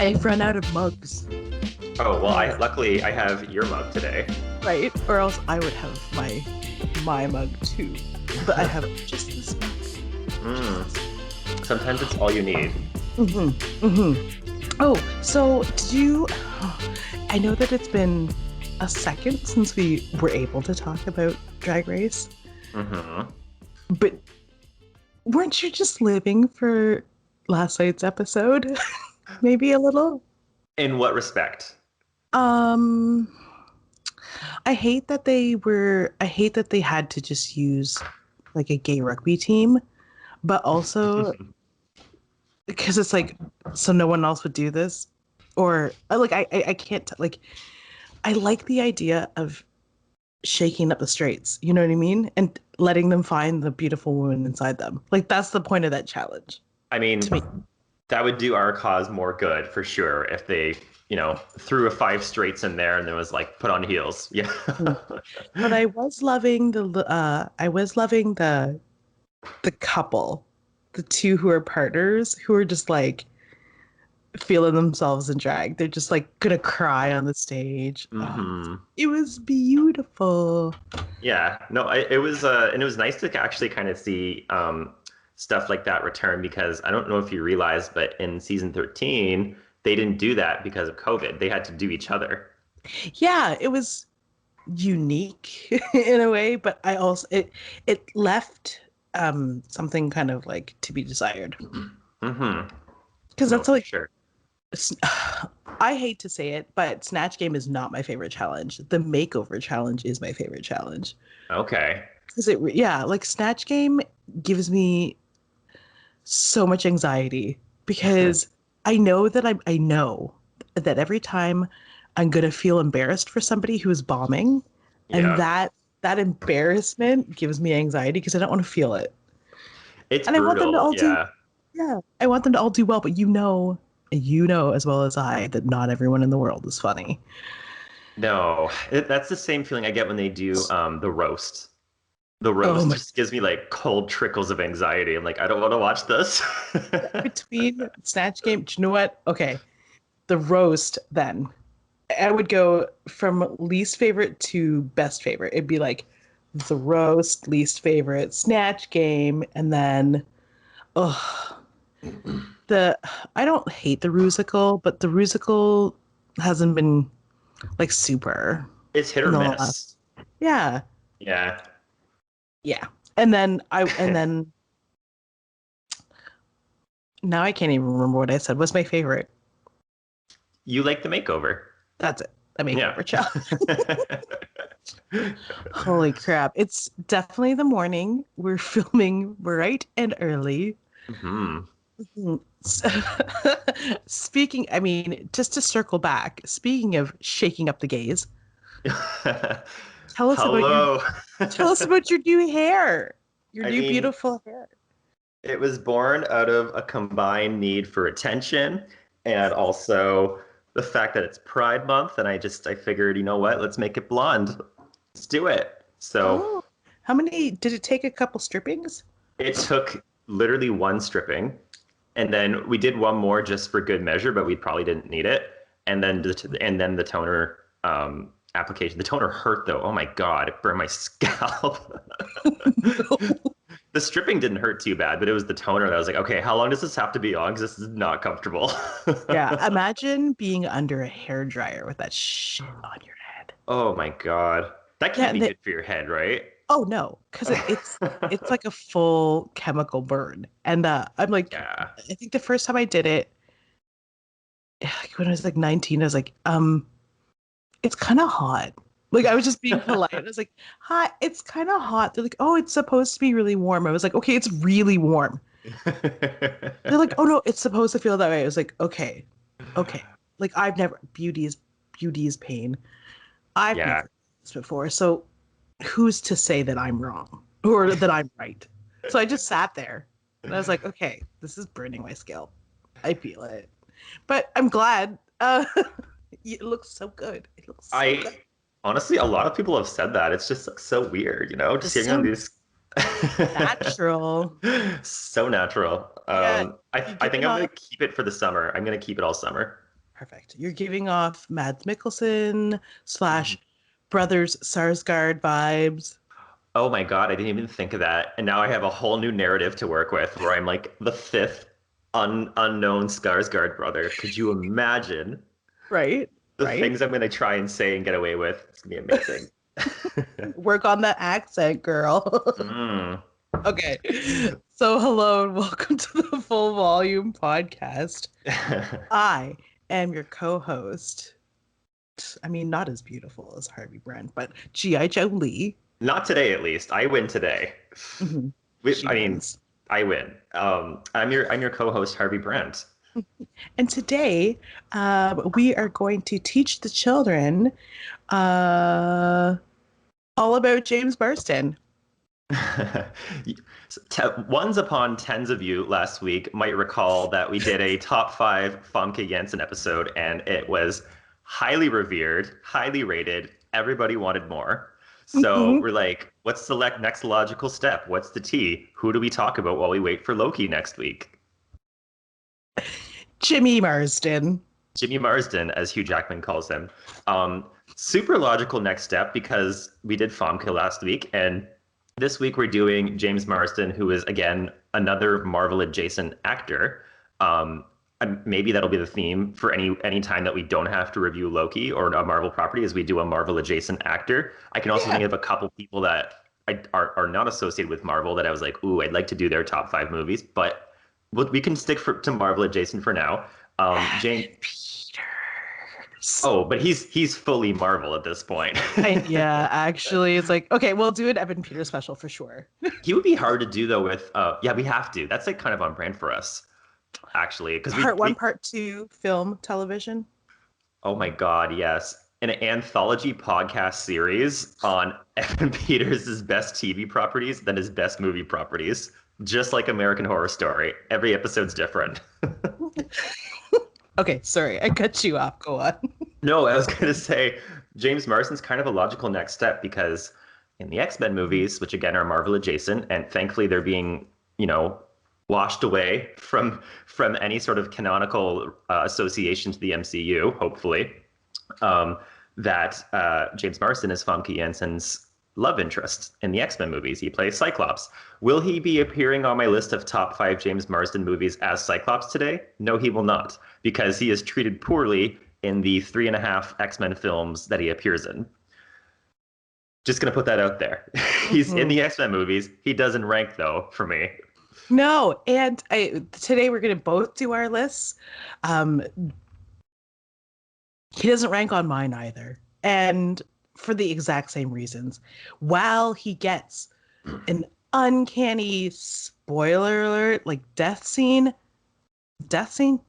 I've run out of mugs, Oh, well, luckily I have your mug today. right? Or else I would have my mug too. But I have just this mug. Mm, sometimes it's all you need. Mm-hmm. Mm-hmm. Oh, so did you? I know that it's been a second since we were able to talk about Drag Race, Hmm. but weren't you just living for last night's episode? Maybe a little. In what respect? Um, I hate that they had to just use like a gay rugby team, but also because it's like, so no one else would do this, or like I can't like I like the idea of shaking up the straights, you know what I mean, and letting them find the beautiful woman inside them. Like that's the point of that challenge I to me. mean, that would do our cause more good for sure if they, threw a five straights in there and then was like, put on heels. Yeah. Mm. But I was loving the couple, the two who are partners who are just like feeling themselves in drag. They're just like gonna cry on the stage. Oh, Hmm. it was beautiful. Yeah. No, and it was nice to actually kind of see stuff like that return because I don't know if you realize, but in season 13, they didn't do that because of COVID. They had to do each other. Yeah, it was unique in a way, but I also it left something kind of like to be desired. Hmm. Because No, that's for like sure. s- I hate to say it, but Snatch Game is not my favorite challenge. The makeover challenge is my favorite challenge. Okay. Because yeah, like Snatch Game gives me so much anxiety because I know that every time I'm gonna feel embarrassed for somebody who is bombing, and Yeah. that embarrassment gives me anxiety because I don't want to feel it. It's And I want them to brutal. all do Yeah. yeah, I want them to all do well, but you know as well as I that not everyone in the world is funny. No, that's the same feeling I get when they do the roast. The Oh roast my, just gives me like cold trickles of anxiety. I'm like, I don't want to watch this. between Snatch Game, do you know what? Okay, the roast then. I would go from least favorite to best favorite. It'd be like the roast, least favorite, Snatch Game, and then oh the I don't hate the Rusical, but the Rusical hasn't been like super It's hit in or the miss. last. Yeah, Yeah. yeah. And then now I can't even remember what I said was my favorite. You like the makeover. That's it. The Yeah. makeover challenge. Holy crap. It's definitely the morning. We're filming bright and early. Hmm. Mhm. Speaking, I mean, just to circle back, speaking of shaking up the gays, tell us about your Hello. tell us about your new hair. Your I new mean, beautiful hair. it was born out of a combined need for attention and also the fact that it's Pride Month. And I figured, you know what? Let's make it blonde. Let's do it. So Oh, how many did it take a couple strippings? it took literally one stripping, and then we did one more just for good measure, but we probably didn't need it. And then the toner application. The toner hurt though. Oh my god, it burned my scalp. The stripping didn't hurt too bad, but it was the toner that I was like, okay, how long does this have to be on? Because this is not comfortable. Yeah, imagine being under a hair dryer with that shit on your head. Oh my god, that Yeah, can't be and good for your head, right? oh no, because it's like a full chemical burn. And I'm like, Yeah. I think the first time I did it, like when I was like 19, I was like, it's kind of hot. Like I was just being polite. I was like, hi, it's kind of hot. They're like, oh, it's supposed to be really warm. I was like, okay, it's really warm. They're like, oh no, it's supposed to feel that way. I was like, okay, okay. Like I've never beauty is pain. I've Yeah. never done this before. So who's to say that I'm wrong or that I'm right? So I just sat there and I was like, okay, this is burning my scalp. I feel it. But I'm glad. It looks so good. It looks so good. I honestly, a lot of people have said that. It's just like so weird, just Just hearing on so these. natural. So natural. Yeah, I you I give think it I'm gonna off. keep it for the summer. I'm gonna keep it all summer. Perfect. You're giving off Mads Mikkelsen Mhm. / Brothers Sarsgaard vibes. Oh my God, I didn't even think of that. And now I have a whole new narrative to work with where I'm like the fifth unknown Skarsgård brother. Could you imagine Right? the Right? things I'm going to try and say and get away with? It's going to be amazing. Work on that accent, girl. Mm. Okay. So, hello and welcome to the Full Volume Podcast. I am your co host. I mean, not as beautiful as Harvey Brent, but G.I. Jolie. Not today, at least. I win today. Mm-hmm. She I mean, wins. I win. I'm your co-host Harvey Brent. And today, we are going to teach the children all about James Marsden. Ones upon tens of you last week might recall that we did a top 5 Famke Janssen episode, and it was highly revered, highly rated. Everybody wanted more. So Mm-hmm. we're like, what's the next logical step? What's the tea? Who do we talk about while we wait for Loki next week? Jimmy Marsden. Jimmy Marsden, as Hugh Jackman calls him. Super logical next step because we did Famke last week, and this week we're doing James Marsden, who is again another Marvel adjacent actor. And maybe that'll be the theme for any time that we don't have to review Loki or a Marvel property, as we do a Marvel adjacent actor. I can also think of a couple people that are not associated with Marvel that I was like, ooh, I'd like to do their top 5 movies, but we can stick to Marvel adjacent for now. Jane Peters. Oh, but he's fully Marvel at this point. Yeah, actually, it's like, okay, we'll do an Evan Peters special for sure. He would be hard to do though with yeah, we have to. That's like kind of on brand for us, actually. Because Part one, part two, film, television. oh my God, yes. An anthology podcast series on Evan Peters' best TV properties than his best movie properties. Just like American Horror Story. Every episode's different. Okay, sorry, I cut you off. Go on. No, I was going to say James Marsden's kind of a logical next step because in the X-Men movies, which again are Marvel adjacent, and thankfully they're being, washed away from any sort of canonical association to the MCU, hopefully, that James Marsden is Famke Janssen's love interest in the X-Men movies. He plays Cyclops. Will he be appearing on my list of top 5 James Marsden movies as Cyclops today? No, he will not, because he is treated poorly in the 3.5 X-Men films that he appears in. Just going to put that out there. He's in the X-Men movies. He doesn't rank, though, for me. No, and today we're going to both do our lists. He doesn't rank on mine either. And for the exact same reasons. While he gets an uncanny, spoiler alert, like death scene?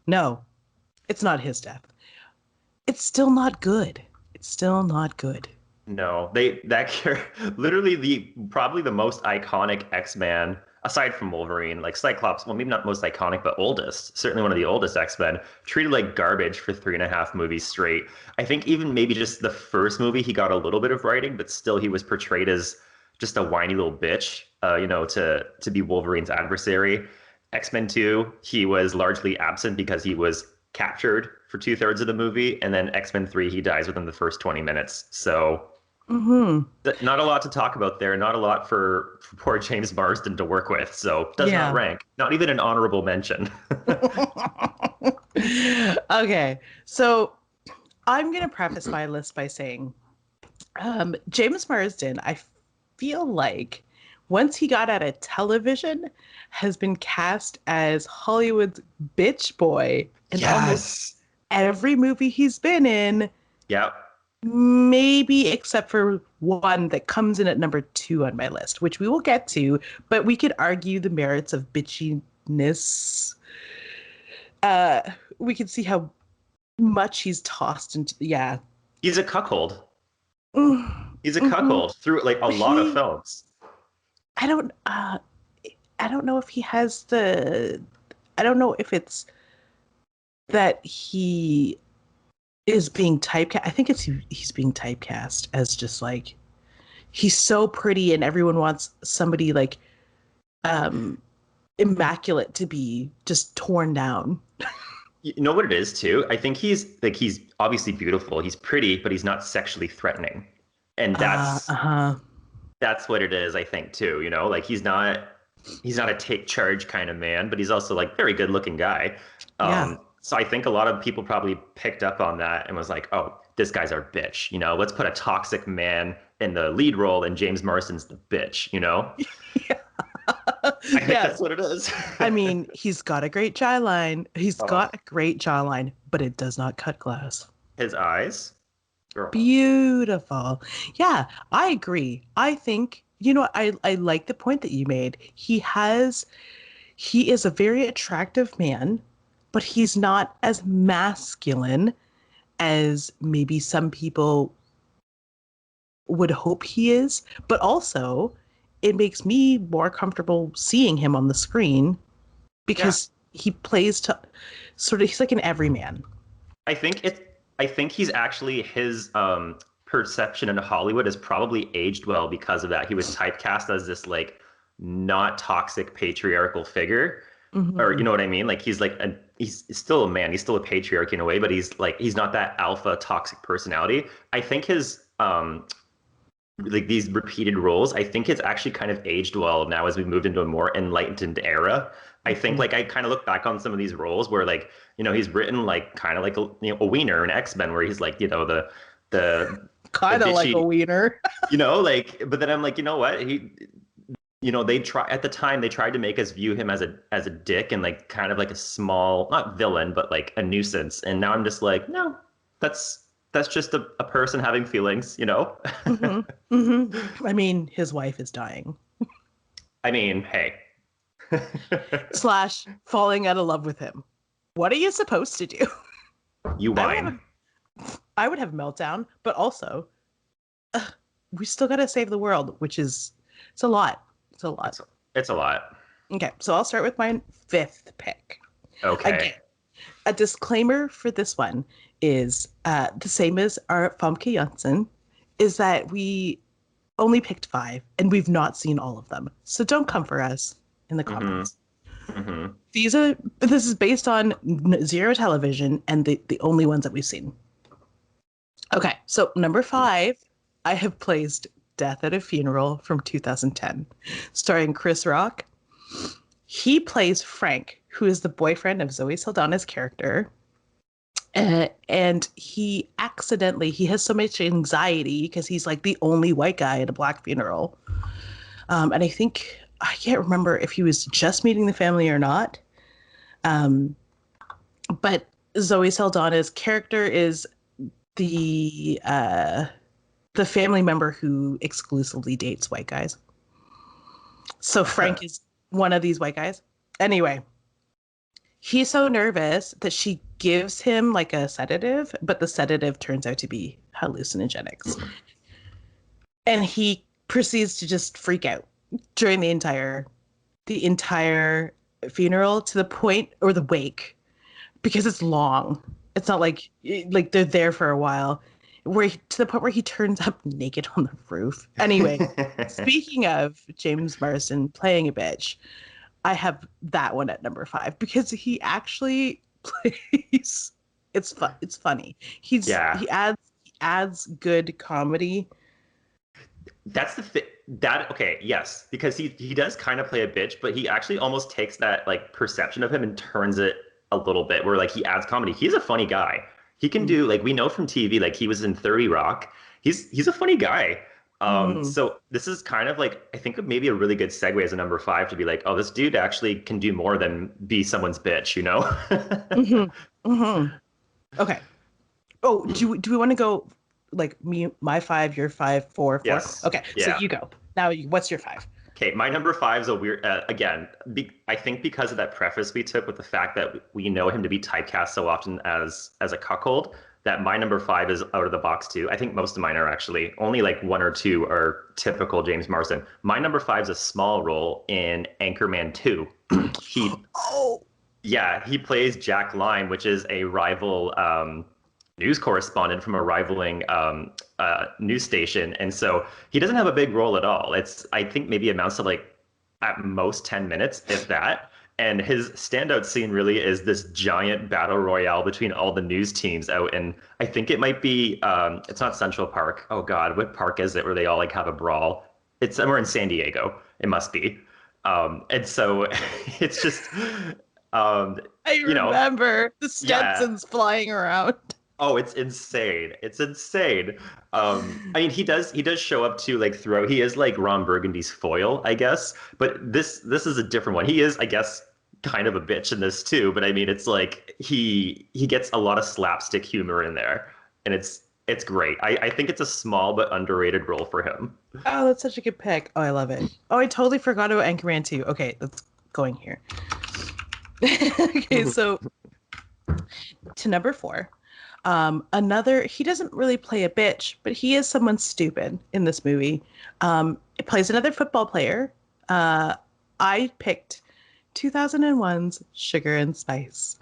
No, it's not his death. It's still not good. It's still not good. No, literally probably the most iconic X-Man aside from Wolverine, like Cyclops, well, maybe not most iconic, but oldest, certainly one of the oldest X-Men, treated like garbage for 3.5 movies straight. I think even maybe just the first movie, he got a little bit of writing, but still he was portrayed as just a whiny little bitch, to be Wolverine's adversary. X-Men 2, he was largely absent because he was captured for 2/3 of the movie. And then X-Men 3, he dies within the first 20 minutes. So not a lot to talk about there. Not a lot for poor James Marsden to work with. So does not rank. Not even an honorable mention. Okay. So I'm going to preface my list by saying James Marsden, I feel like once he got out of television, has been cast as Hollywood's bitch boy in almost every movie he's been in. Yeah. Maybe except for one that comes in at number 2 on my list, which we will get to, but we could argue the merits of bitchiness. We can see how much he's tossed into He's a cuckold. He's a cuckold through like a lot of films. I don't know if he has I don't know if it's that he is being typecast. I think he's being typecast as just like he's so pretty and everyone wants somebody like immaculate to be just torn down. You know what it is too? I think he's obviously beautiful. He's pretty, but he's not sexually threatening. And Uh-huh. that's what it is, I think too, you know? Like he's not a take charge kind of man, but he's also like very good looking guy. Yeah. So I think a lot of people probably picked up on that and was like, "Oh, this guy's our bitch." You know, let's put a toxic man in the lead role and James Marsden's the bitch, you know? I think Yeah. that's what it is. I mean, he's got a great jawline. He's Oh, got a great jawline, but it does not cut glass. his eyes, girl. Beautiful. Yeah, I agree. I think, I like the point that you made. He is a very attractive man, but he's not as masculine as maybe some people would hope he is. But also, it makes me more comfortable seeing him on the screen Yeah, because he plays to sort of, he's like an everyman. I think he's actually his perception in Hollywood has probably aged well because of that. He was typecast as this like not toxic patriarchal figure, or you Hmm. know what I mean? Like he's still a man, he's still a patriarch in a way, but he's not that alpha toxic personality. I think his like these repeated roles, I think it's actually kind of aged well now as we moved into a more enlightened era. I think Hmm. like I kind of look back on some of these roles where like, you know, he's written like kind of like a wiener in X-Men where he's like, you know, the the Kind of like a bitchy, wiener. you know, like but then I'm like, you know what? You know, they try at the time they tried to make us view him as a dick and like kind of like a small, not villain, but like a nuisance. And now I'm just like, no, that's just a person having feelings, you know? Hmm. Hmm. I mean, his wife is dying. I mean, hey. Slash falling out of love with him. What are you supposed to do? You I would have whine. a I would have a meltdown, but also we still got to save the world, which is it's a lot. It's a lot. It's it's a lot. Okay, so I'll start with my fifth pick. Okay. Again, a disclaimer for this one is the same as our Famke Janssen, is that we only picked five and we've not seen all of them. So don't come for us in the Mm-hmm. comments. Mm-hmm. This is based on zero television and the only ones that we've seen. Okay, so number five, I have placed Death at a Funeral from 2010, starring Chris Rock. He plays Frank, who is the boyfriend of Zoe Saldana's character. And he has so much anxiety because he's like the only white guy at a black funeral. And I can't remember if he was just meeting the family or not. Um, but Zoe Saldana's character is the uh, the family member who exclusively dates white guys. So Frank is one of these white guys. Anyway, he's so nervous that she gives him like a sedative, but the sedative turns out to be hallucinogenics. And he proceeds to just freak out during the entire funeral to the point or the wake because it's long. It's not like they're there for a while to the point where he turns up naked on the roof. Anyway, speaking of James Marsden playing a bitch, I have that one at number five because he actually plays. It's fun. It's funny. Yeah. He adds good comedy. That's the thing. That okay, yes, because he does kind of play a bitch, but he actually almost takes that like perception of him and turns it a little bit where like he adds comedy. He's a funny guy. He can do like we know from TV, like he was in 30 Rock. He's a funny guy. Mm-hmm. So this is kind of like I think maybe a really good segue as a number five to be like, oh, this dude actually can do more than be someone's bitch, you know? Mm-hmm. Mm-hmm. Okay. Oh, do we want to go like my five, your five, four, four? Yes. Okay, so Yeah. you go. Now, what's your five? Okay, my number five is a weird. Again, I think because of that preface we took with the fact that we know him to be typecast so often as a cuckold, that my number five is out of the box too. I think most of mine are actually only like one or two are typical James Marsden. My number five is a small role in Anchorman 2. he Oh, Yeah, he plays Jack Lime, which is a rival news correspondent from a rivaling news station, and so he doesn't have a big role at all. It's I think maybe amounts to like at most 10 minutes, if that. And his standout scene really is this giant battle royale between all the news teams out in, I think it might be, it's not Central Park. Oh God, what park is it where they all like have a brawl? It's somewhere in San Diego. It must be. And so it's just, um, I you know, remember the yeah. Stetsons flying around. Oh, it's insane. It's insane. I mean, he does show up to like throw. He is like Ron Burgundy's foil, I guess. But this is a different one. He is, I guess, kind of a bitch in this too. But I mean, it's like he gets a lot of slapstick humor in there, and it's great. I think it's a small but underrated role for him. Oh, that's such a good pick. Oh, I love it. Oh, I totally forgot about Anchorman 2. Okay, let's going here. Okay, so to number 4. Another, he doesn't really play a bitch, but he is someone stupid in this movie. It plays another football player. I picked 2001's Sugar and Spice.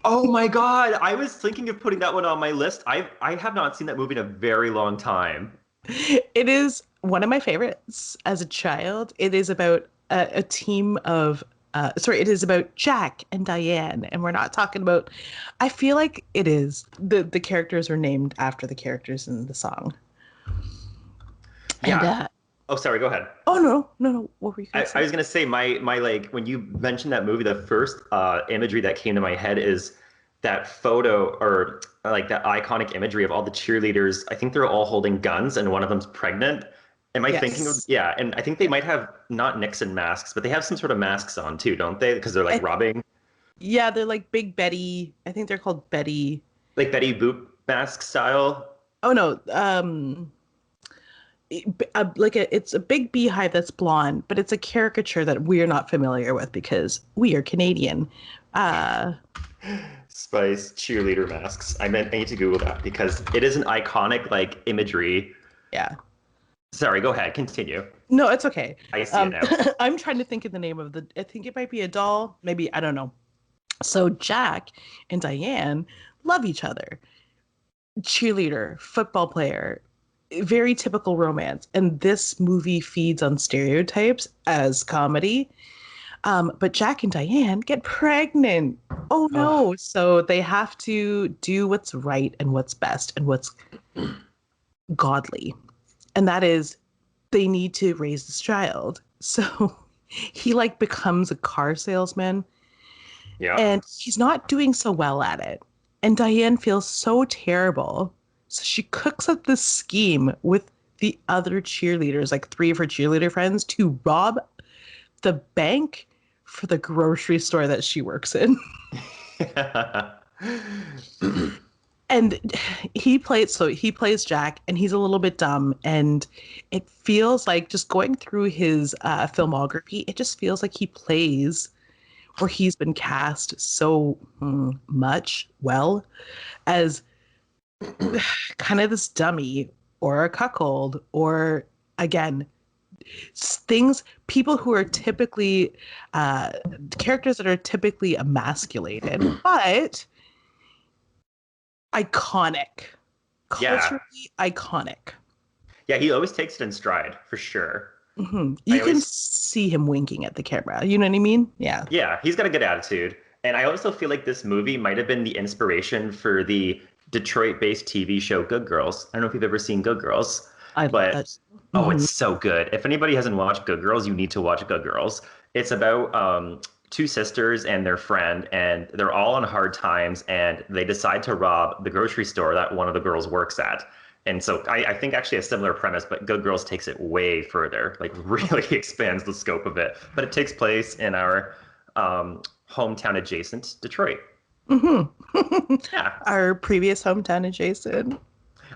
Oh my God, I was thinking of putting that one on my list. I have not seen that movie in a very long time. It is one of my favorites as a child. It is about a team of it is about Jack and Diane, and we're not talking about. I feel like it is the characters are named after the characters in the song. Yeah. And, oh, sorry. Go ahead. oh no. What were you going to say? I was gonna say my like when you mentioned that movie, the first imagery that came to my head is that photo or like that iconic imagery of all the cheerleaders. I think they're all holding guns, and one of them's pregnant. Am I thinking of, Yes. yeah, and I think they might have not Nixon masks, but they have some sort of masks on too, don't they? Because they're like robbing, Yeah, they're like Big Betty. I think they're called Betty. like Betty Boop mask style. Oh no, it's a big beehive that's blonde, but it's a caricature that we're not familiar with because we are Canadian. Uh, Spice cheerleader masks. I need to Google that because it is an iconic like imagery. yeah. Sorry, go ahead, continue. No, it's okay. I see it now. I'm trying to think of the name of the. I think it might be a doll. Maybe I don't know. So Jack and Diane love each other. Cheerleader, football player, very typical romance. And this movie feeds on stereotypes as comedy. But Jack and Diane get pregnant. Oh no. So they have to do what's right and what's best and what's godly. And that is they need to raise this child. So he like becomes a car salesman. Yeah. And he's not doing so well at it. And Diane feels so terrible. So she cooks up this scheme with the other cheerleaders, like 3 of her cheerleader friends, to rob the bank for the grocery store that she works in. And he plays Jack, and he's a little bit dumb, and it feels like just going through his filmography, it just feels like he plays where he's been cast so much well as kind of this dummy or a cuckold or again people who are typically characters that are typically emasculated but iconic, culturally iconic. Yeah, he always takes it in stride for sure. Mm-hmm. You can see him winking at the camera. You know what I mean? Yeah. Yeah, he's got a good attitude. And I also feel like this movie might have been the inspiration for the Detroit-based TV show Good Girls. I don't know if you've ever seen Good Girls. I love that. Oh, it's so good. If anybody hasn't watched Good Girls, you need to watch Good Girls. It's about 2 sisters and their friend, and they're all on hard times, and they decide to rob the grocery store that one of the girls works at. And so I think actually a similar premise, but Good Girls takes it way further, like really expands the scope of it. But it takes place in our hometown adjacent Detroit. Mm-hmm. Yeah. Our previous hometown adjacent.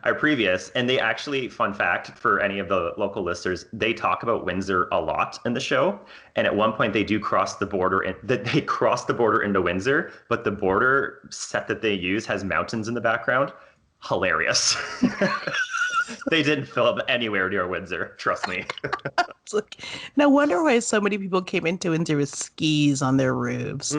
Our previous, and they actually, fun fact for any of the local listeners, they talk about Windsor a lot in the show. And at one point they do cross the border into Windsor, but the border set that they use has mountains in the background. Hilarious. They didn't film anywhere near Windsor, trust me. It's like, no wonder why so many people came into Windsor with skis on their roofs.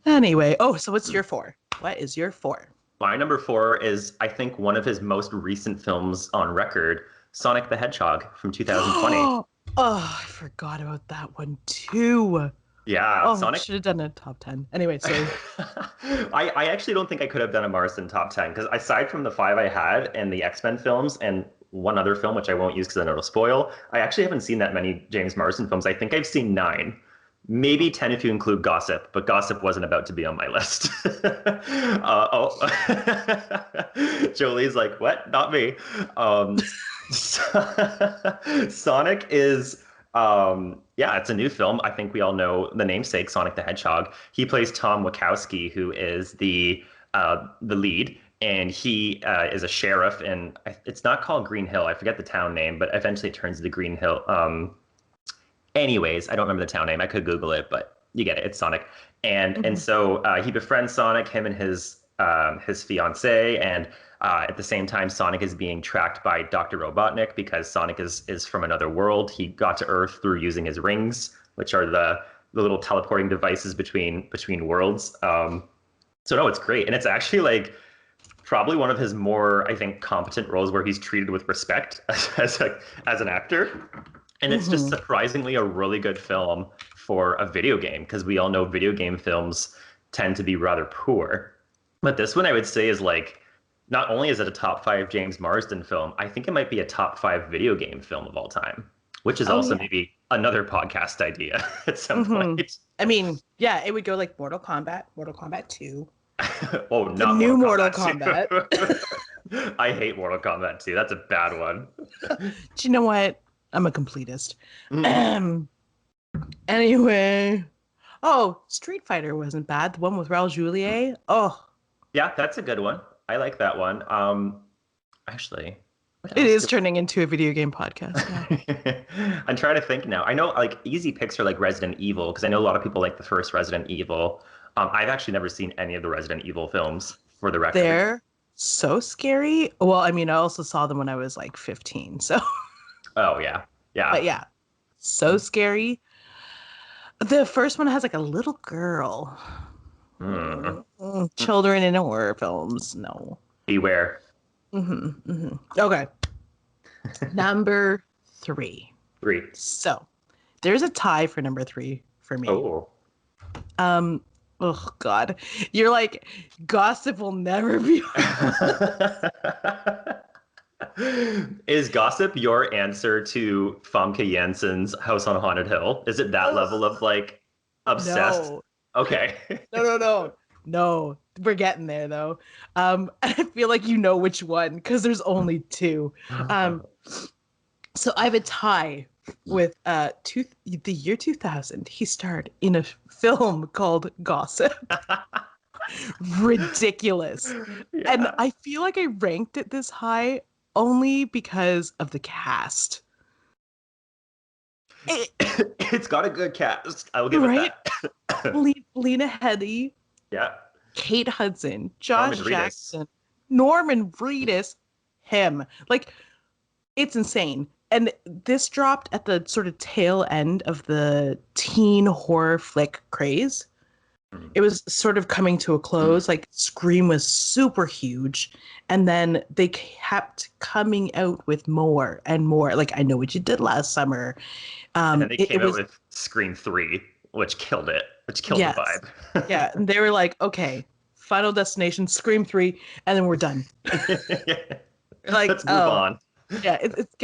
Anyway, so what's your 4? What is your 4? My number 4 is, I think, one of his most recent films on record, Sonic the Hedgehog from 2020. Oh, I forgot about that one too. Yeah, Oh, Sonic. should have done a top 10. Anyway, sorry. I actually don't think I could have done a Marsden top 10 because aside from the five I had and the X-Men films and one other film, which I won't use because I know it'll spoil, I actually haven't seen that many James Marsden films. I think I've seen nine, maybe 10 if you include Gossip, but Gossip wasn't about to be on my list. Oh, Jolie's like, what? Not me. Sonic is yeah, it's a new film. I think we all know the namesake, Sonic the Hedgehog. He plays Tom Wachowski, who is the lead, and he is a sheriff, and it's not called Green Hill. I forget the town name, but eventually it turns into Green Hill. Anyways, I don't remember the town name. I could Google it, but you get it. It's Sonic, and Mhm. so he befriends Sonic, him and his fiance, and at the same time, Sonic is being tracked by Dr. Robotnik because Sonic is from another world. He got to Earth through using his rings, which are the little teleporting devices between worlds. So no, it's great, and it's actually like probably one of his more, I think, competent roles where he's treated with respect as an actor. And it's just Mhm. surprisingly a really good film for a video game because we all know video game films tend to be rather poor. But this one I would say is like not only is it a top five James Marsden film, I think it might be a top five video game film of all time, which is Oh also yeah. maybe another podcast idea at some Hmm. point. I mean, yeah, it would go like Mortal Kombat 2, Oh, the not new Mortal Mortal Kombat Kombat. 2. I hate Mortal Kombat 2. That's a bad one. Do you know what? I'm a completist. Mm. Anyway, oh, Street Fighter wasn't bad. The one with Raul Julier. Oh, Yeah, that's a good one. I like that one. Actually, what it else is do turning into a video game podcast. Yeah. I'm trying to think now. I know like easy picks are like Resident Evil because I know a lot of people like the first Resident Evil. I've actually never seen any of the Resident Evil films, for the record. They're so scary. Well, I mean, I also saw them when I was like 15. So, Oh yeah, but yeah. yeah, so scary. The first one has like a little girl. Hmm. Children in horror films. No. Beware. Okay. Number three. Three. So there's a tie for number three for me. Oh. Um, oh God. You're like, gossip will never be. Is Gossip your answer to Famke Janssen's House on Haunted Hill? Is it that level of like obsessed? No. Okay. No. No. We're getting there though. I feel like you know which one because there's only two. Um, so I have a tie with the year 2000. He starred in a film called Gossip. Ridiculous. And Yeah. I feel like I ranked it this high only because of the cast. It, It's got a good cast. I will give it right? that. Lena Headey, Yeah. Kate Hudson, Norman Josh Reedus. Jackson, Norman Reedus, him. Like, it's insane. And this dropped at the sort of tail end of the teen horror flick craze. Mm. It was sort of coming to a close. Like Scream was super huge, and then they kept coming out with more and more. Like I Know What You Did Last Summer. And then they It came out was with Scream 3, which killed it, which killed the yes, vibe. yeah. And they were like, okay, Final Destination, Scream 3, and then we're done. Like, Let's move oh on. yeah, it's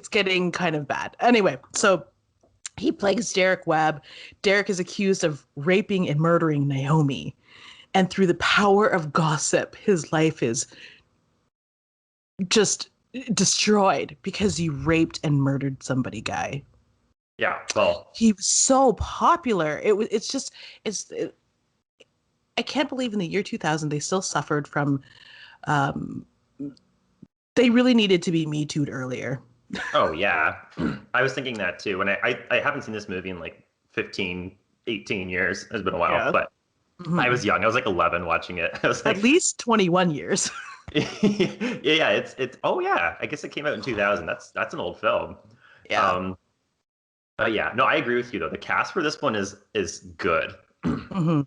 getting kind of bad. Anyway, so he plays Derek Webb. Derek is accused of raping and murdering Naomi. And through the power of gossip, his life is just destroyed because he raped and murdered somebody, guy. Yeah, well, He was so popular. It's just, I can't believe in the year 2000 they still suffered from, um, they really needed to be Me Too'd earlier. oh yeah. I was thinking that too. And I haven't seen this movie in like 15, 18 years. It's been a while, Yeah. but I Mhm. was young. I was like 11 watching it. I was At like, least 21 years. yeah, it's oh yeah. I guess it came out in 2000. That's an old film. Yeah. Um, but yeah, no, I agree with you though. The cast for this one is good. Hmm.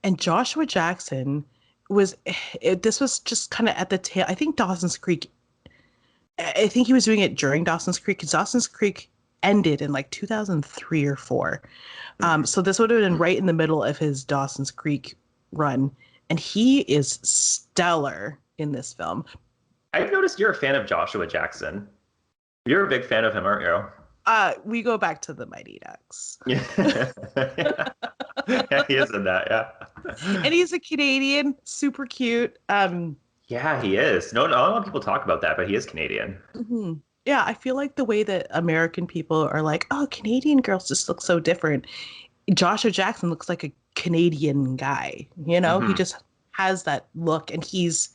And Joshua Jackson this was just kind of at the I think Dawson's Creek, I think he was doing it during Dawson's Creek because Dawson's Creek ended in like 2003 or 4. So this would have been right in the middle of his Dawson's Creek run, and he is stellar in this film. I've noticed you're a fan of Joshua Jackson. You're a big fan of him, aren't you? We go back to the Mighty Ducks. Yeah, yeah, he is in that. Yeah, And he's a Canadian, super cute. yeah, he is. No, not a lot of people talk about that, but he is Canadian. Mhm. Yeah, I feel like the way that American people are like, oh, Canadian girls just look so different. Joshua Jackson looks like a Canadian guy. He Hmm. just has that look, and he's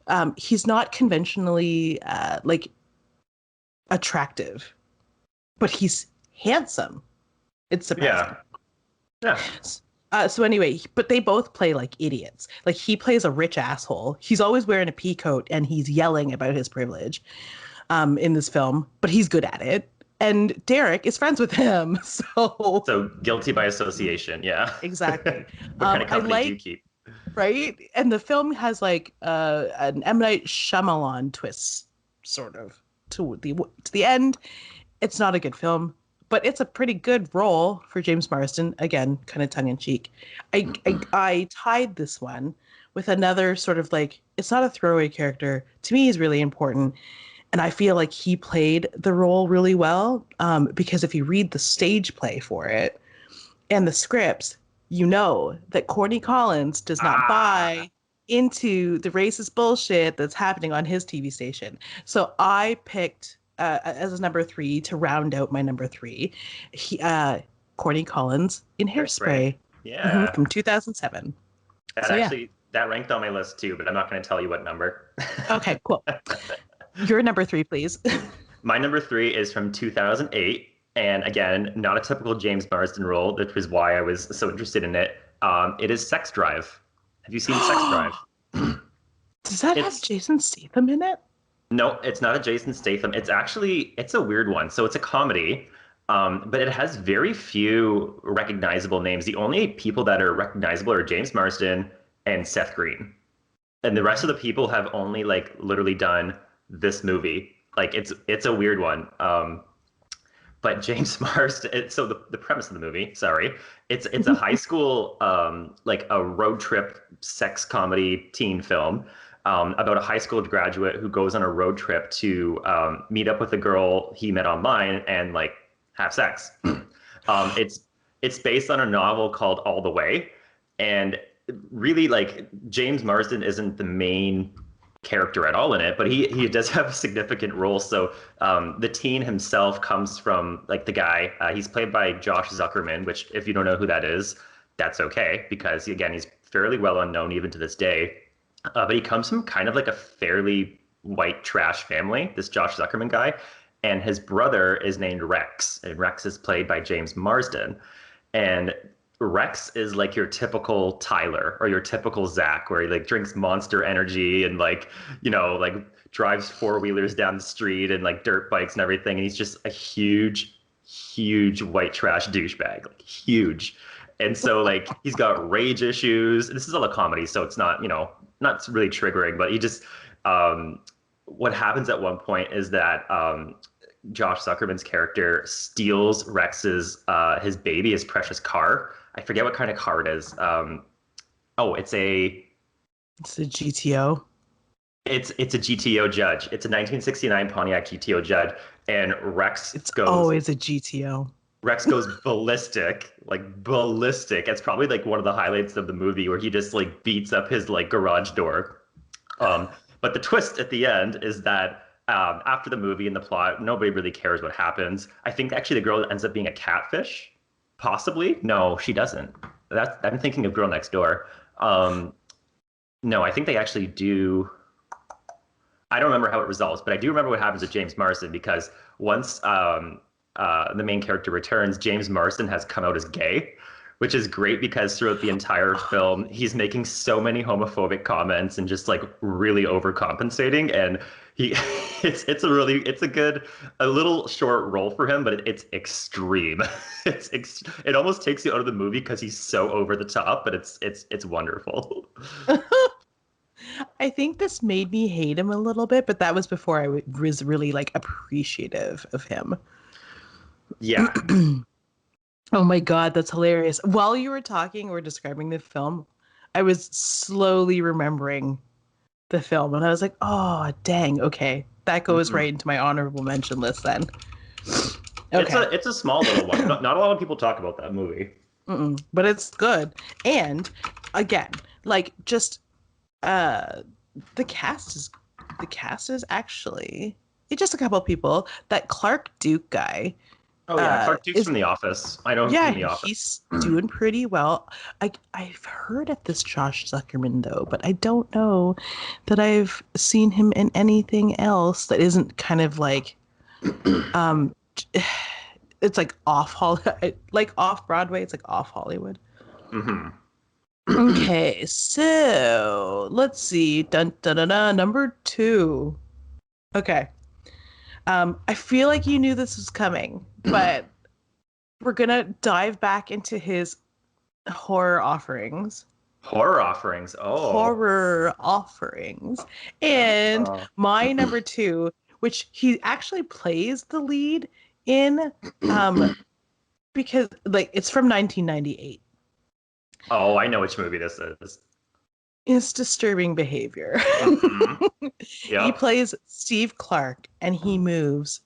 not conventionally like attractive, but he's handsome. It's surprising. Yeah, yeah, So anyway, but they both play like idiots. Like he plays a rich asshole. He's always wearing a pea coat and he's yelling about his privilege in this film, but he's good at it. And Derek is friends with him. So so guilty by association. Yeah. exactly. What kind of I company do you like, keep? right? And the film has like an M. Night Shyamalan twist, sort of, to the end. It's not a good film, but it's a pretty good role for James Marsden. Again, kind of tongue in cheek. I tied this one with another sort of like, it's not a throwaway character. To me, he's really important. And I feel like he played the role really well, because if you read the stage play for it and the scripts, you know that Courtney Collins does not Ah, buy into the racist bullshit that's happening on his TV station. So I picked as a number 3 to round out my number 3, Courtney Collins in Hairspray. Hairspray, Yeah, from 2007. that So yeah. actually that ranked on my list too, but I'm not going to tell you what number. Okay, cool. Your number 3, please. My number three is from 2008. And again, not a typical James Marsden role, which was why I was so interested in it. It is Sex Drive. Have you seen Sex Drive? Does that have It's Jason Statham in it? no, it's not a Jason Statham. It's a weird one. So it's a comedy, but it has very few recognizable names. The only people that are recognizable are James Marsden and Seth Green, and the rest of the people have only like literally done this movie. Like it's a weird one. But James Marsden. So the premise of the movie, sorry, it's a high school like a road trip sex comedy teen film about a high school graduate who goes on a road trip to meet up with a girl he met online and like have sex. It's based on a novel called All the Way, and really like James Marsden isn't the main character at all in it, but he does have a significant role. So the teen himself comes from like the guy. He's played by Josh Zuckerman, which if you don't know who that is, that's okay because again he's fairly well unknown even to this day. But he comes from kind of like a fairly white trash family. This Josh Zuckerman guy, and his brother is named Rex, and Rex is played by James Marsden, and Rex is like your typical Tyler or your typical Zach, where he like drinks Monster Energy and like, like drives four-wheelers down the street and like dirt bikes and everything. And he's just a huge, huge white trash douchebag, like huge. And so like he's got rage issues. This is all a comedy, so it's not, not really triggering, but he just what happens at one point is that Josh Zuckerman's character steals Rex's his baby, his precious car. I forget what kind of car it is. It's It's a GTO. it's a GTO Judge. It's a 1969 Pontiac GTO Judge, and It's always a GTO. Rex goes ballistic, like ballistic. It's probably like one of the highlights of the movie where he just like beats up his like garage door. But the twist at the end is that after the movie and the plot, nobody really cares what happens. I think actually the girl ends up being a catfish. Possibly. No, she doesn't. I'm thinking of Girl Next Door. No, I think they actually do. I don't remember how it resolves, but I do remember what happens with James Marsden because once the main character returns, James Marsden has come out as gay, which is great because throughout the entire film, he's making so many homophobic comments and just like really overcompensating. And he, it's a little short role for him, but it's extreme. It almost takes you out of the movie because he's so over the top, but it's wonderful. I think this made me hate him a little bit, but that was before I was really like appreciative of him. Yeah. Oh my God, that's hilarious. While you were talking or describing the film, I was slowly remembering the film and I was like, oh, dang. Okay. That goes Mhm. right into my honorable mention list then. It's Okay. a small little one. Not a lot of people talk about that movie. But it's good. And again, like just uh the cast is actually it's just a couple of people. That Clark Duke guy Oh yeah, Clark Duke's is from The Office. I know him yeah, from The Office. he's doing pretty well. I've heard of this Josh Zuckerman though, but I don't know that I've seen him in anything else that isn't kind of like um it's like like off Broadway, it's like off Hollywood. Hmm. Okay, so let's see. Dun dun dun, dun number 2. Okay. I feel like you knew this was coming, but we're gonna dive back into his horror offerings. Horror offerings. Oh. Horror offerings. And Oh. my number 2, which he actually plays the lead in, um, because like it's from 1998. Oh, I know which movie this is. Is Disturbing Behavior. Hmm. He Yep. plays Steve Clark and he moves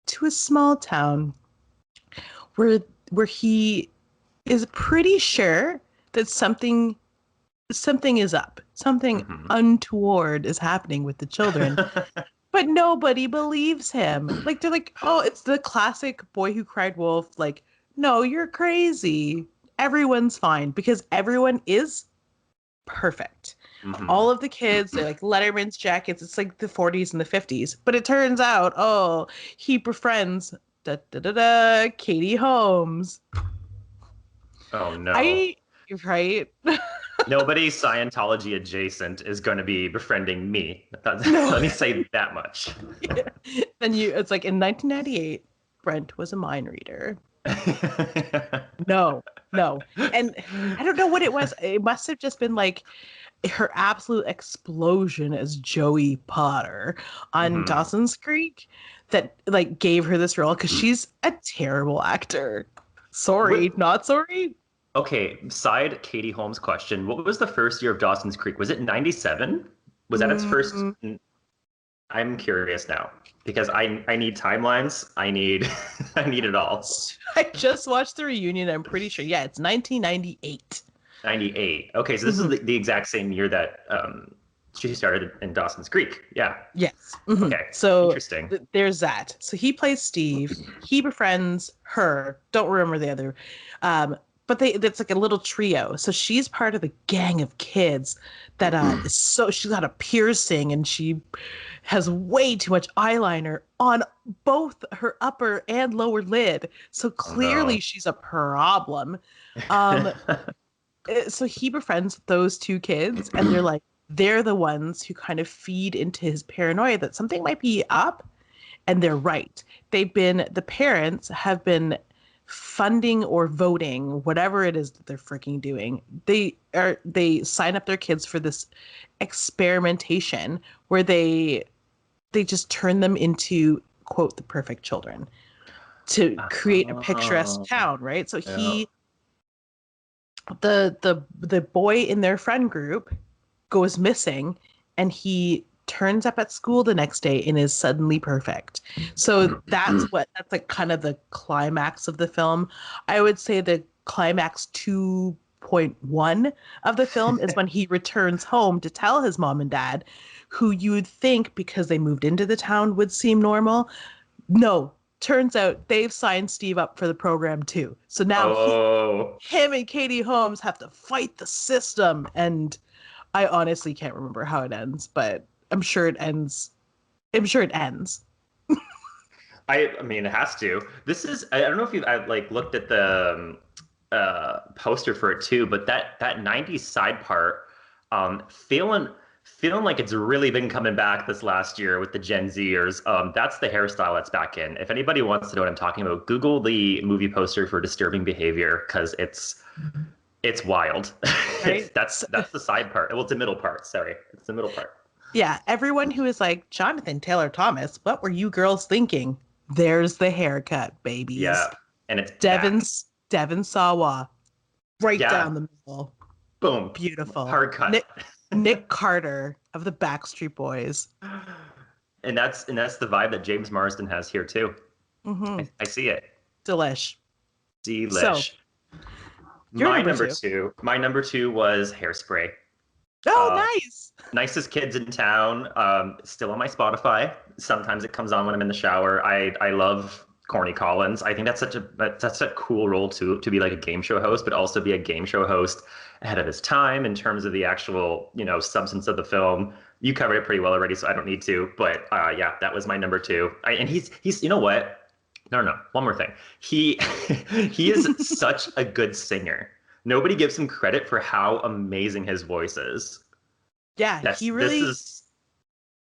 to a small town where he is pretty sure that something is up. Something Hmm. untoward is happening with the children, but nobody believes him. Like they're like, "Oh, it's the classic boy who cried wolf." Like, "No, you're crazy. Everyone's fine because everyone is perfect." Hmm. All of the kids, they're like Letterman's jackets. It's like the 40s and the 50s. But it turns out, oh, he befriends Katie Holmes. Oh no. I right? Nobody Scientology adjacent is going to be befriending me. No. Let me say that much. Yeah. Then it's like in 1998, Brent was a mind reader. No, no. And I don't know what it was. It must have just been like her absolute explosion as Joey Potter on Hmm. Dawson's Creek that like gave her this role because she's a terrible actor. Sorry, What? not sorry. Okay, side Katie Holmes question. What was the first year of Dawson's Creek? Was it 97? Was that its first? Mm, I'm curious now because I need timelines. I need I need it all. I just watched the reunion. I'm pretty sure. Yeah, it's 1998. 98. Okay, so this is Mhm. the exact same year that she started in Dawson's Creek. Yeah. Yes. Mhm. Okay. So Interesting. there's that. So he plays Steve. He befriends her. Don't remember the other. But that's like a little trio. So she's part of the gang of kids that is so she's got a piercing and she has way too much eyeliner on both her upper and lower lid. So Oh clearly no. she's a problem. Um, so he befriends those two kids and they're the ones who kind of feed into his paranoia that something might be up, and they're right. The parents have been funding or voting whatever it is that they're freaking doing. They sign up their kids for this experimentation where they just turn them into quote the perfect children to create a picturesque Oh, town, right? So yeah. the boy in their friend group goes missing and he turns up at school the next day and is suddenly perfect. So that's like kind of the climax of the film. I would say the climax 2.1 of the film is when he returns home to tell his mom and dad, who you would think because they moved into the town would seem normal. No, turns out they've signed Steve up for the program too. So now Oh. him and Katie Holmes have to fight the system, and I honestly can't remember how it ends, but I'm sure it ends. I'm sure it ends. I mean, it has to. This is. I don't know if I've like looked at the poster for it too, but that '90s side part, feeling like it's really been coming back this last year with the Gen Zers. That's the hairstyle that's back in. If anybody wants to know what I'm talking about, Google the movie poster for Disturbing Behavior because it's wild. It's Right? that's the side part. Well, it's the middle part. Sorry, it's the middle part. Yeah, everyone who is like Jonathan Taylor Thomas, what were you girls thinking? There's the haircut, babies. Yeah, and it's Devon back. Devon Sawa, right Yeah, down the middle. boom, Beautiful. hard cut. Nick Carter of the Backstreet Boys. And that's the vibe that James Marsden has here too. Mm-hmm. I see it. Delish. So, Delish. your My number number two. two. My number two was Hairspray. Oh, Uh, nice. Nicest Kids in Town. Still on my Spotify. Sometimes it comes on when I'm in the shower. I love Corny Collins. I think that's a cool role to be like a game show host, but also be a game show host ahead of his time in terms of the actual substance of the film. You covered it pretty well already, so I don't need to. But yeah, that was my number two. And he's you know what? No. One more thing. He he is such a good singer. Nobody gives him credit for how amazing his voice is. Yeah, That's he this really. is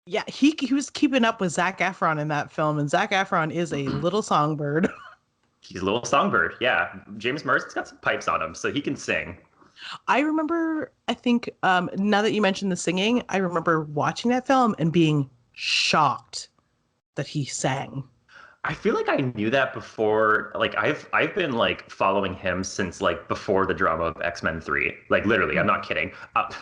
Yeah, he was keeping up with Zac Efron in that film, and Zac Efron is a little songbird. He's a little songbird. Yeah, James Marsden's got some pipes on him, so he can sing. I remember, I think, now that you mentioned the singing, I remember watching that film and being shocked that he sang. I feel like I knew that before. Like I've been like following him since like before the drama of X-Men 3. Like literally, I'm not kidding.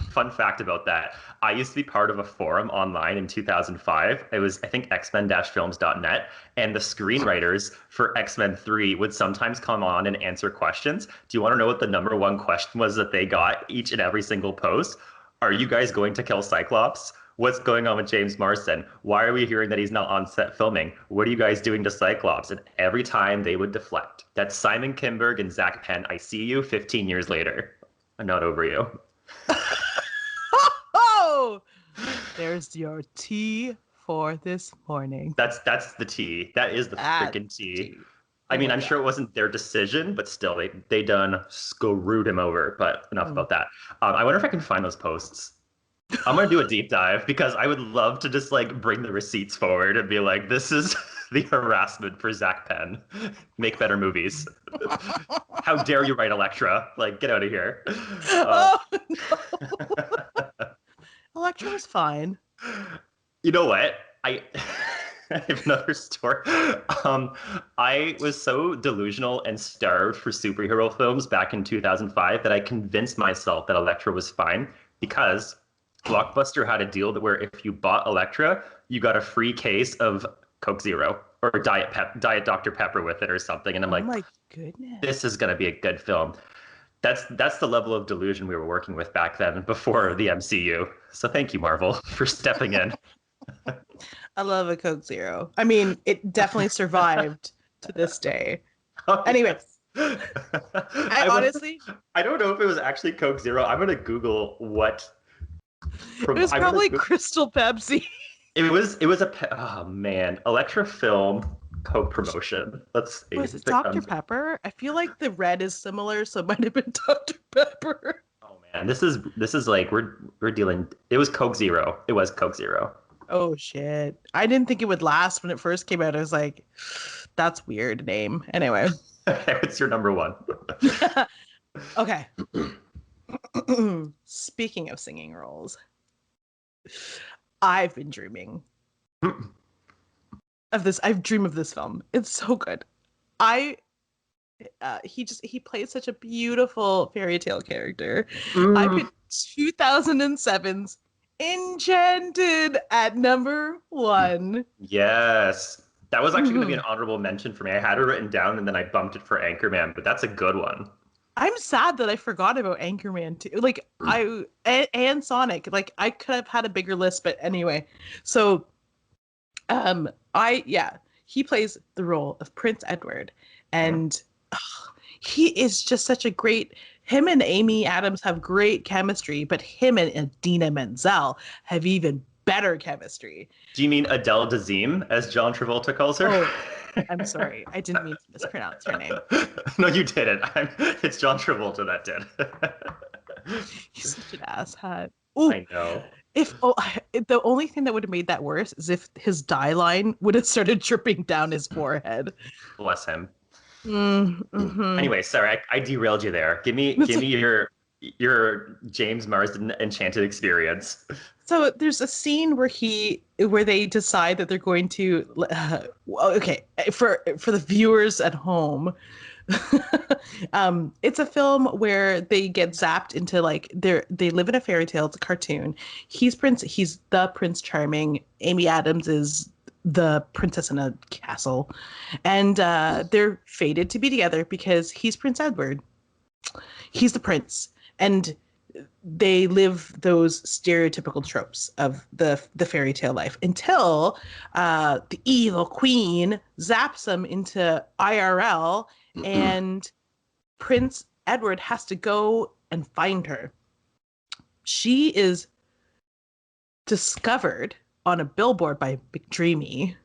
Fun fact about that. I used to be part of a forum online in 2005. It was I think xmen-films.net, and the screenwriters for X-Men 3 would sometimes come on and answer questions. Do you want to know what the number one question was that they got each and every single post? Are you guys going to kill Cyclops? What's going on with James Marsden? Why are we hearing that he's not on set filming? What are you guys doing to Cyclops? And every time they would deflect. That's Simon Kinberg and Zach Penn. I see you 15 years later. I'm not over you. Oh, there's your tea for this morning. That's the tea. That is the freaking tea. I mean, Oh, I'm yeah. sure it wasn't their decision, but still, they done screwed him over. But enough about that. I wonder if I can find those posts. I'm gonna do a deep dive because I would love to just like bring the receipts forward and be like, this is the harassment for Zach Penn. Make better movies. How dare you write Elektra? Like, get out of here. Oh, no. Electra was fine. You know what? I have another story. I was so delusional and starved for superhero films back in 2005 that I convinced myself that Elektra was fine because Blockbuster had a deal that where if you bought Elektra, you got a free case of Coke Zero or Diet Dr. Pepper with it or something. And I'm like, oh my goodness. this is going to be a good film. That's the level of delusion we were working with back then before the MCU. So thank you, Marvel, for stepping in. I love a Coke Zero. I mean, it definitely survived to this day. Oh, Anyway, yes. I honestly, I don't know if it was actually Coke Zero. I'm going to Google what. it was probably Crystal Pepsi. It was oh man, Elektra film Coke promotion. Let's see. Was it Dr. Pepper? I feel like the red is similar, so it might have been Dr. Pepper. Oh man, this is like we're dealing. It was Coke Zero. It was Coke Zero. Oh shit! I didn't think it would last when it first came out. I was like, that's weird name. Anyway, It's your number one. okay. Speaking of singing roles, I've been dreaming of this. I've dreamed of this film. It's so good. He plays such a beautiful fairy tale character. I put 2007's Enchanted at number one. Yes. That was actually going to be an honorable mention for me. I had it written down and then I bumped it for Anchorman, but that's a good one. I'm sad that I forgot about Anchorman too. Like and Sonic. Like I could have had a bigger list, but anyway. So he plays the role of Prince Edward, and he is just such a great. Him and Amy Adams have great chemistry, but him and Idina Menzel have even better chemistry. Do you mean Adele Dazeem, as John Travolta calls her? Oh, I'm sorry. I didn't mean to mispronounce her name. No, you didn't. It's John Travolta that did. He's such an asshat. Ooh, I know. The only thing that would have made that worse is if his dye line would have started dripping down his forehead. Bless him. Mm-hmm. Anyway, sorry, I derailed you there. Give me your James Marsden Enchanted experience. So there's a scene where they decide that they're going to okay, for the viewers at home. It's a film where they get zapped into like they live in a fairy tale. It's a cartoon. He's the Prince Charming. Amy Adams is the princess in a castle, and they're fated to be together because he's Prince Edward. He's the prince, and they live those stereotypical tropes of the fairy tale life until the evil queen zaps them into IRL, and Prince Edward has to go and find her. She is discovered on a billboard by McDreamy.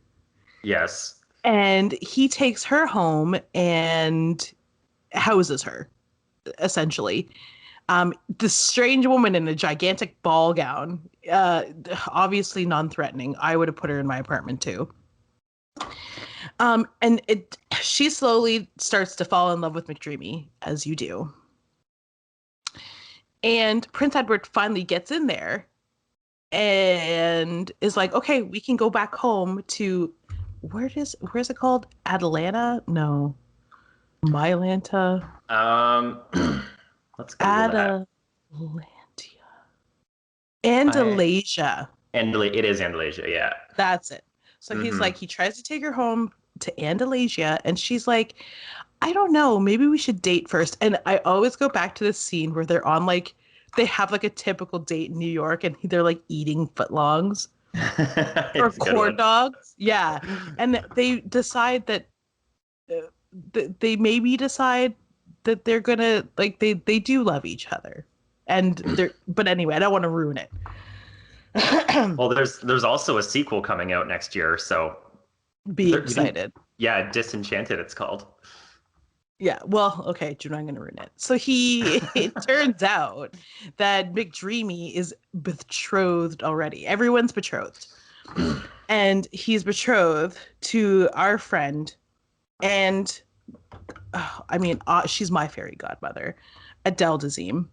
Yes. And he takes her home and houses her, essentially. The strange woman in a gigantic ball gown, obviously non-threatening. I would have put her in my apartment too. And she slowly starts to fall in love with McDreamy, as you do. And Prince Edward finally gets in there and is like, okay, we can go back home to where's it called? Atlanta? No. Mylanta. Let's Google that. Andalasia. It is Andalasia, yeah. That's it. So he's like, he tries to take her home to Andalasia, and she's like, I don't know, maybe we should date first. And I always go back to this scene where they're on like, they have like a typical date in New York, and they're like eating footlongs or corn dogs. Yeah. And they decide that they maybe decide that they're gonna like they do love each other, and but anyway, I don't want to ruin it. Well, there's also a sequel coming out next year, so be excited. Yeah, Disenchanted it's called. Yeah, well, okay, you're not going to ruin it. So it turns out that McDreamy is betrothed already. Everyone's betrothed. And he's betrothed to our friend, and she's my fairy godmother, Adele Dazeem.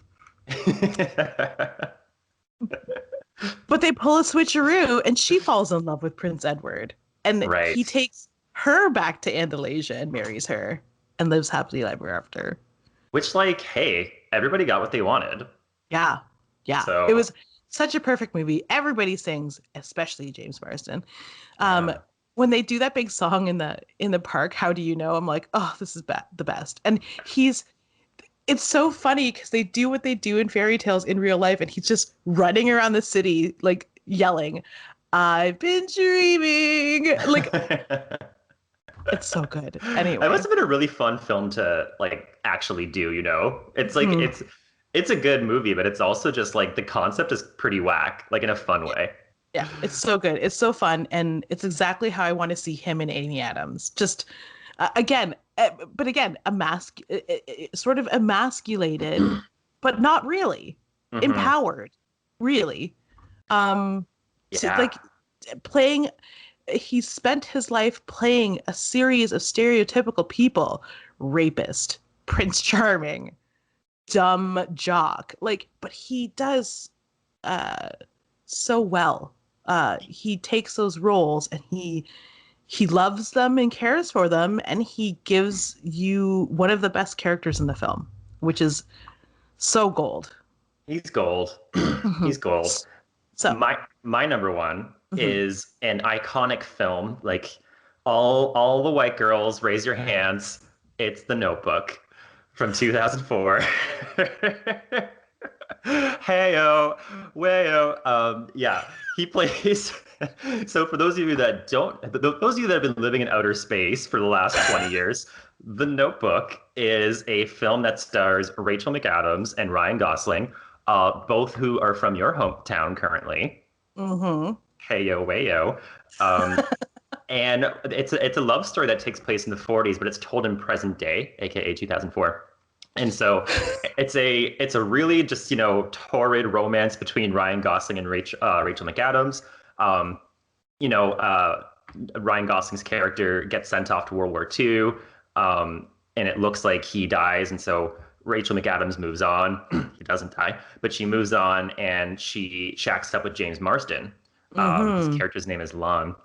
But they pull a switcheroo, and she falls in love with Prince Edward. And he takes her back to Andalasia and marries her and lives happily ever after. Which, like, hey, everybody got what they wanted. Yeah. Yeah. So, it was such a perfect movie. Everybody sings, especially James Marsden. When they do that big song in the park, How Do You Know? I'm like, oh, this is the best. And it's so funny because they do what they do in fairy tales in real life, and he's just running around the city like yelling, I've been dreaming. Like, it's so good. Anyway, it must have been a really fun film to like actually do. It's like it's a good movie, but it's also just like the concept is pretty whack, like in a fun way. Yeah, it's so good. It's so fun, and it's exactly how I want to see him and Amy Adams. Just sort of emasculated, but not really empowered, really. So like playing, he spent his life playing a series of stereotypical people: rapist, Prince Charming, dumb jock. Like, but he does so well. He takes those roles and he loves them and cares for them, and he gives you one of the best characters in the film, which is so gold. He's gold. He's gold. So my number one is an iconic film. Like all the white girls, raise your hands. It's The Notebook from 2004. Heyo, wayo. Yeah, he plays. So for those of you that have been living in outer space for the last 20 years, The Notebook is a film that stars Rachel McAdams and Ryan Gosling, both who are from your hometown currently. Heyo, wayo. And it's a love story that takes place in the 40s, but it's told in present day, aka 2004. And so it's a really just, torrid romance between Ryan Gosling and Rachel McAdams. Ryan Gosling's character gets sent off to World War II, and it looks like he dies. And so Rachel McAdams moves on. He doesn't die, but she moves on and she shacks up with James Marsden. His character's name is Lon.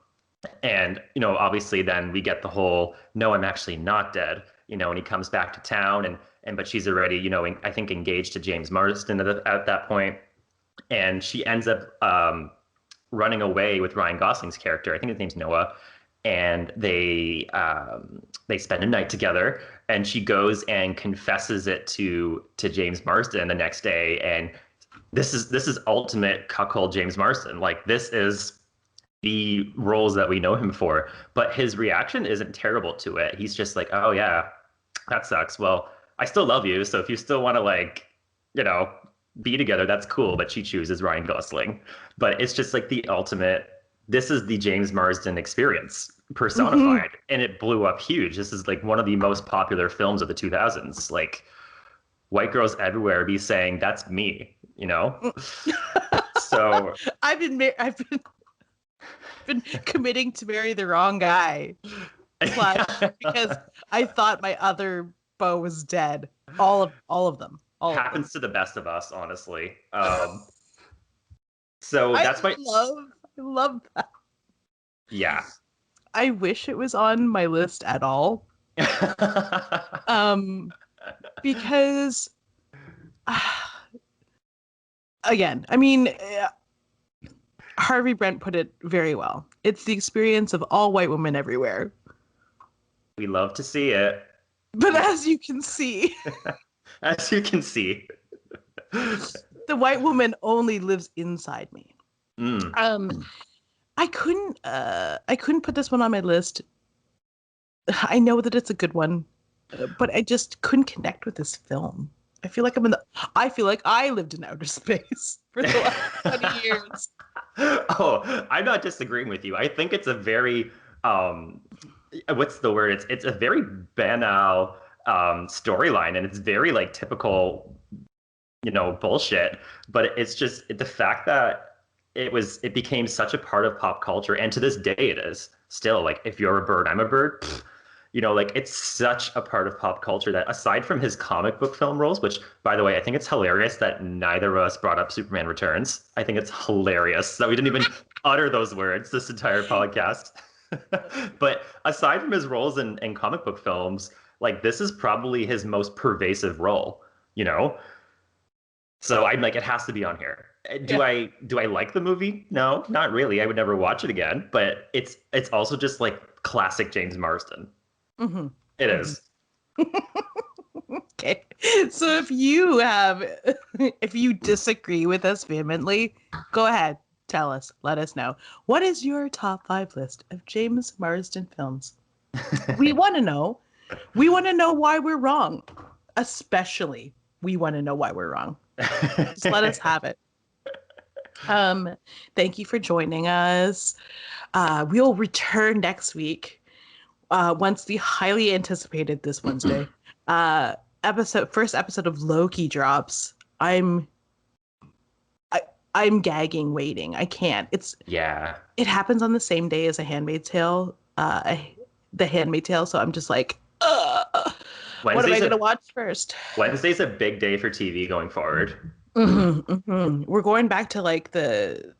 And, obviously then we get the whole, no, I'm actually not dead, and he comes back to town but she's already, I think engaged to James Marsden at that point. And she ends up running away with Ryan Gosling's character. I think his name's Noah. And they spend a night together, and she goes and confesses it to James Marsden the next day. And this is ultimate cuckold James Marsden. Like, this is the roles that we know him for. But his reaction isn't terrible to it. He's just like, oh yeah, that sucks. Well, I still love you, so if you still want to be together, that's cool. But she chooses Ryan Gosling. But it's just like the ultimate. This is the James Marsden experience personified, and it blew up huge. This is like one of the most popular films of the 2000s. Like, white girls everywhere be saying, "That's me," So I've been committing to marry the wrong guy, because I thought my other beau was dead. All of them. Happens to the best of us, honestly. So that's I love that. Yeah. I wish it was on my list at all. Because again, I mean, Harvey Brent put it very well. It's the experience of all white women everywhere. We love to see it. But as you can see, the white woman only lives inside me. I couldn't put this one on my list. I know that it's a good one, but I just couldn't connect with this film. I feel like I lived in outer space for the last 20 years. Oh, I'm not disagreeing with you. I think it's a very what's the word? It's a very banal storyline, and it's very like typical, bullshit. But it's just the fact that it became such a part of pop culture, and to this day it is still. Like, if you're a bird, I'm a bird. Like, it's such a part of pop culture that, aside from his comic book film roles, which, by the way, I think it's hilarious that neither of us brought up Superman Returns. I think it's hilarious that we didn't even utter those words this entire podcast. But aside from his roles in comic book films, like, this is probably his most pervasive role, So I'm like, it has to be on here. Do I like the movie? No, not really. I would never watch it again. But it's also just like classic James Marsden. Mm-hmm. It is. Okay. So if you disagree with us vehemently, go ahead. Tell us. Let us know. What is your top 5 list of James Marsden films? We want to know. We want to know why we're wrong. Especially, we want to know why we're wrong. Just let us have it. Thank you for joining us. We'll return next week once the highly anticipated this Wednesday first episode of Loki drops. I'm gagging waiting. I can't. It happens on the same day as A Handmaid's Tale. The Handmaid's Tale. So I'm just like, what am I going to watch first? Wednesday's a big day for TV going forward. We're going back to like the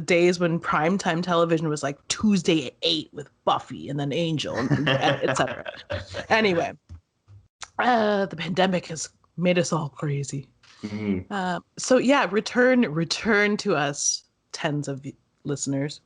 days when primetime television was like Tuesday at 8 with Buffy and then Angel and etc. Anyway, the pandemic has made us all crazy. So yeah, return to us, tens of listeners.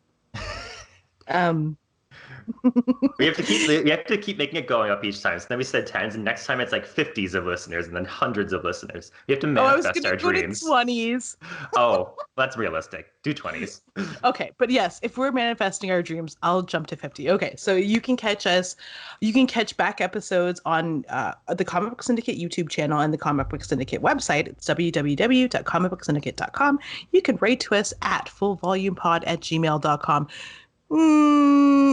We have to keep making it going up each time. So then we said tens, and next time it's like 50s of listeners, and then hundreds of listeners. We have to manifest our dreams. 20s. Oh, that's realistic. Do 20s. Okay, but yes, if we're manifesting our dreams, I'll jump to 50. Okay, so you can catch us. You can catch back episodes on the Comic Book Syndicate YouTube channel and the Comic Book Syndicate website. It's www.comicbooksyndicate.com. You can write to us at fullvolumepod@gmail.com.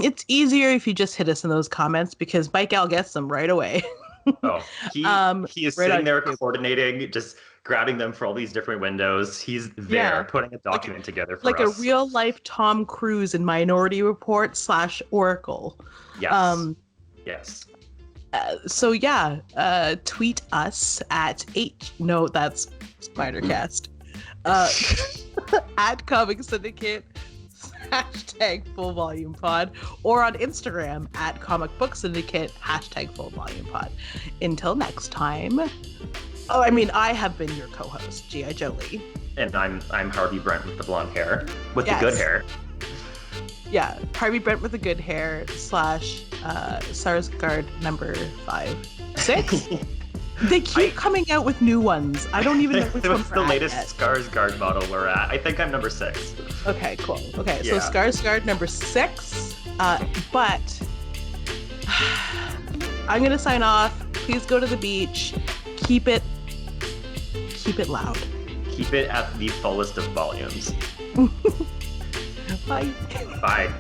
It's easier if you just hit us in those comments, because Mike Al gets them right away. He is right sitting there coordinating, just grabbing them for all these different windows. He's there putting a document together for us. Like a real life Tom Cruise in Minority Report / Oracle. Yes. Yes. So yeah, tweet us at no, that's Spidercast. At Comic Syndicate, hashtag Full Volume Pod, or on Instagram at Comic Book Syndicate, hashtag Full Volume Pod. Until next time. Oh, I mean, I have been your co-host, G.I. Jolie. And I'm Harvey Brent with the blonde hair, with the good hair. Yeah, Harvey Brent with the good hair / Sarsgaard number 5. 6? They keep coming out with new ones. I don't even know which one's the latest Skarsgård model we're at. I think I'm number 6. Okay, cool. Okay, yeah. So Skarsgård number 6. But I'm gonna sign off. Please go to the beach. Keep it loud. Keep it at the fullest of volumes. Bye. Bye.